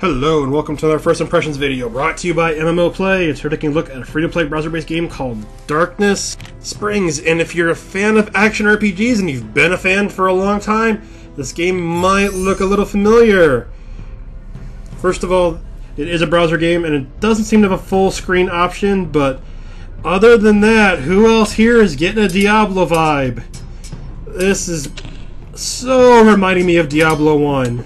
Hello and welcome to our first impressions video, brought to you by MMO Play. It's here taking a look at a free-to-play browser-based game called Darkness Springs. And if you're a fan of action RPGs and you've been a fan for a long time, this game might look a little familiar. First of all, it is a browser game and it doesn't seem to have a full screen option, but other than that, who else here is getting a Diablo vibe? This is so reminding me of Diablo 1.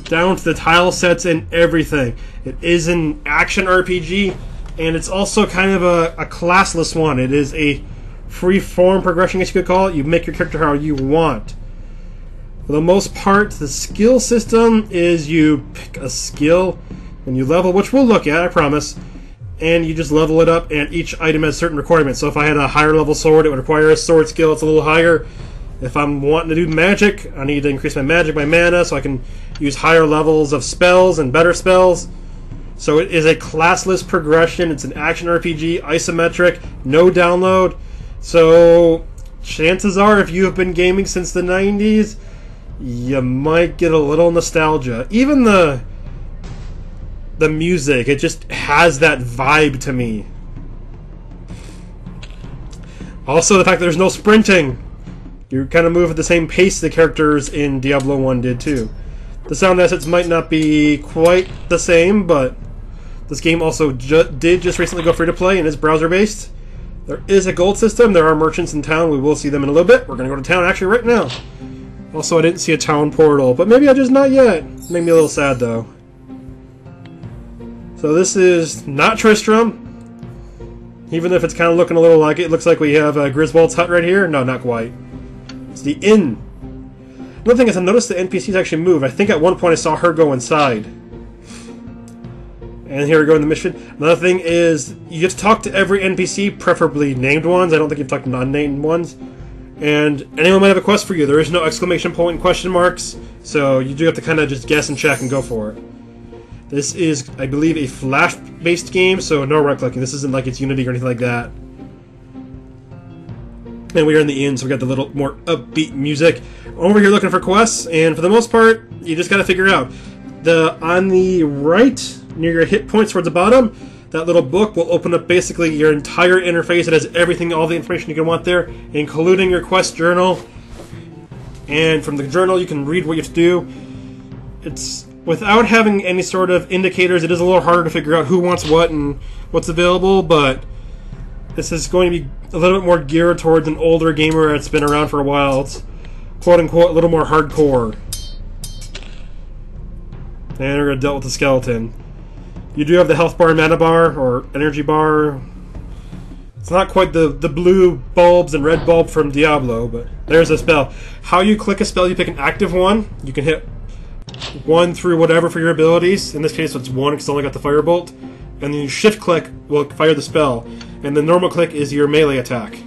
Down to the tile sets and everything. It is an action RPG, and it's also kind of a classless one. It is a free-form progression, as you could call it. You make your character how you want. For the most part, the skill system is you pick a skill, and you level, which we'll look at, I promise, and you just level it up, and each item has certain requirements. So if I had a higher level sword, it would require a sword skill that's a little higher. If I'm wanting to do magic, I need to increase my magic, my mana, so I can use higher levels of spells and better spells. So it is a classless progression. It's an action RPG, isometric, no download. So chances are, if you have been gaming since the 90s, you might get a little nostalgia. Even the music, it just has that vibe to me. Also, the fact that there's no sprinting. You kind of move at the same pace the characters in Diablo 1 did too. The sound assets might not be quite the same, but this game also did just recently go free to play and is browser based. There is a gold system. There are merchants in town. We will see them in a little bit. We're going to go to town actually right now. Also, I didn't see a town portal, but maybe I just not yet. Made me a little sad though. So this is not Tristram. Even if it's kind of looking a little like it. It looks like we have Griswold's hut right here. No, not quite. It's the inn. Another thing is I noticed the NPCs actually move. I think at one point I saw her go inside. And here we go in the mission. Another thing is you get to talk to every NPC, preferably named ones. I don't think you've talked to non-named ones. And anyone might have a quest for you. There is no exclamation point and question marks, so you do have to kind of just guess and check and go for it. This is, I believe, a Flash-based game, so no right-clicking. This isn't like it's Unity or anything like that. And we are in the inn, so we got the little more upbeat music. Over here looking for quests, and for the most part, you just got to figure out. On the right, near your hit points towards the bottom, that little book will open up basically your entire interface. It has everything, all the information you can want there, including your quest journal. And from the journal, you can read what you have to do. It's without having any sort of indicators, it is a little harder to figure out who wants what and what's available, but this is going to be a little bit more geared towards an older gamer that's been around for a while. It's quote-unquote a little more hardcore. And we're going to deal with the skeleton. You do have the health bar and mana bar, or energy bar. It's not quite the blue bulbs and red bulb from Diablo, but there's a spell. How you click a spell, you pick an active one. You can hit 1 through whatever for your abilities. In this case, it's 1 because it's only got the firebolt. And then you shift click will fire the spell. And the normal click is your melee attack.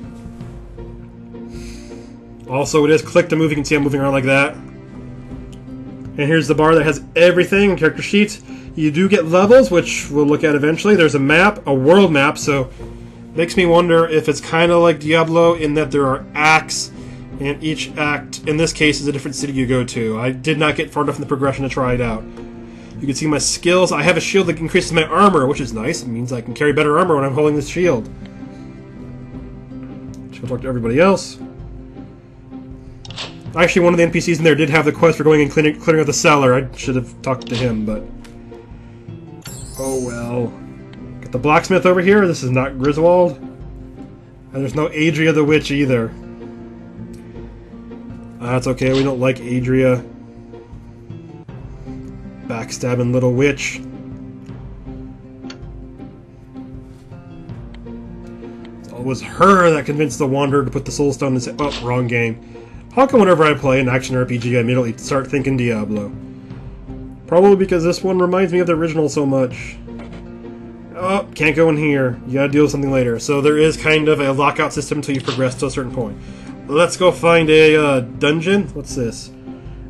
Also, it is click to move. You can see I'm moving around like that. And here's the bar that has everything, character sheet. You do get levels, which we'll look at eventually. There's a map, a world map, so makes me wonder if it's kind of like Diablo in that there are acts, and each act, in this case, is a different city you go to. I did not get far enough in the progression to try it out. You can see my skills. I have a shield that increases my armor, which is nice. It means I can carry better armor when I'm holding this shield. Should talk to everybody else. Actually, one of the NPCs in there did have the quest for going and clearing out the cellar. I should have talked to him, but oh well. Got the blacksmith over here. This is not Griswold. And there's no Adria the witch either. That's okay. We don't like Adria. Backstabbing little witch. It was her that convinced the Wanderer to put the soul stone in his... Oh, wrong game. How come whenever I play an action RPG, I immediately start thinking Diablo? Probably because this one reminds me of the original so much. Oh, can't go in here. You gotta deal with something later. So there is kind of a lockout system until you progress to a certain point. Let's go find a dungeon. What's this?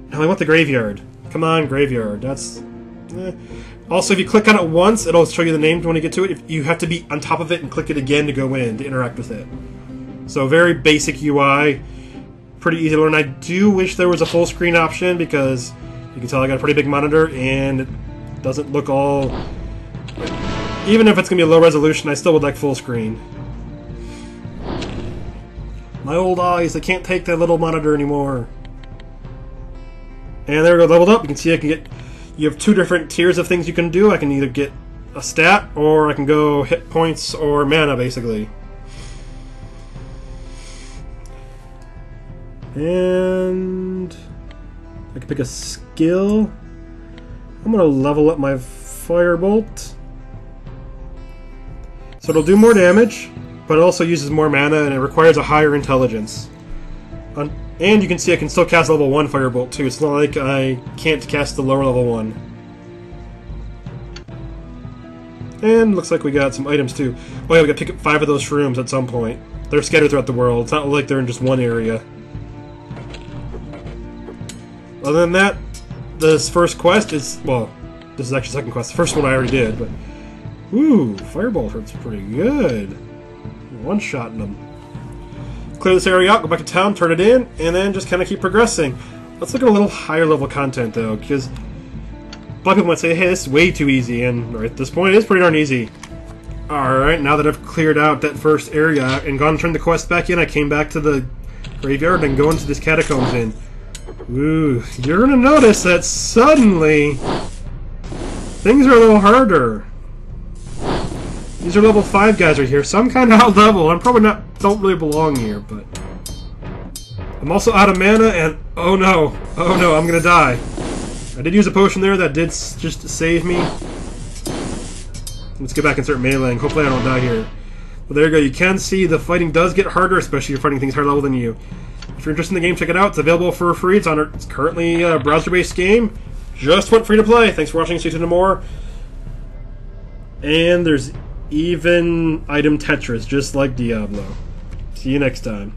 No, I want the graveyard. Come on, graveyard. That's... Also, if you click on it once, it'll show you the name when you get to it. If you have to be on top of it and click it again to go in, to interact with it. So very basic UI. Pretty easy to learn. I do wish there was a full screen option because you can tell I got a pretty big monitor and doesn't look all... Even if it's going to be a low resolution, I still would like full screen. My old eyes, I can't take that little monitor anymore. And there we go, leveled up. You can see I can get... You have two different tiers of things you can do. I can either get a stat, or I can go hit points or mana, basically. And... I can pick a skill. I'm going to level up my Firebolt. So it'll do more damage, but it also uses more mana, and it requires a higher intelligence. And you can see I can still cast level 1 Firebolt too. It's not like I can't cast the lower level one. And looks like we got some items too. Oh yeah, we gotta pick up 5 of those shrooms at some point. They're scattered throughout the world. It's not like they're in just one area. Other than that, this first quest is... Well, this is actually the second quest. The first one I already did, but... Ooh, Firebolt hurts pretty good. One-shotting them. Clear this area out, go back to town, turn it in, and then just kind of keep progressing. Let's look at a little higher level content, though, because a lot of people might say, hey, this is way too easy, and right at this point, it is pretty darn easy. Alright, now that I've cleared out that first area and gone and turned the quest back in, I came back to the graveyard and go into this catacombs in. Ooh, you're gonna notice that suddenly things are a little harder. These are level 5 guys right here, so I'm kind of out level. I'm probably don't really belong here, but I'm also out of mana, and oh no, I'm gonna die. I did use a potion there that did just save me. Let's get back and start meleeing. Hopefully I don't die here. Well, there you go. You can see the fighting does get harder, especially if you're fighting things higher level than you. If you're interested in the game, check it out. It's available for free. It's currently a browser-based game. Just went free to play. Thanks for watching. Stay tuned to more. And there's even item Tetris, just like Diablo. See you next time.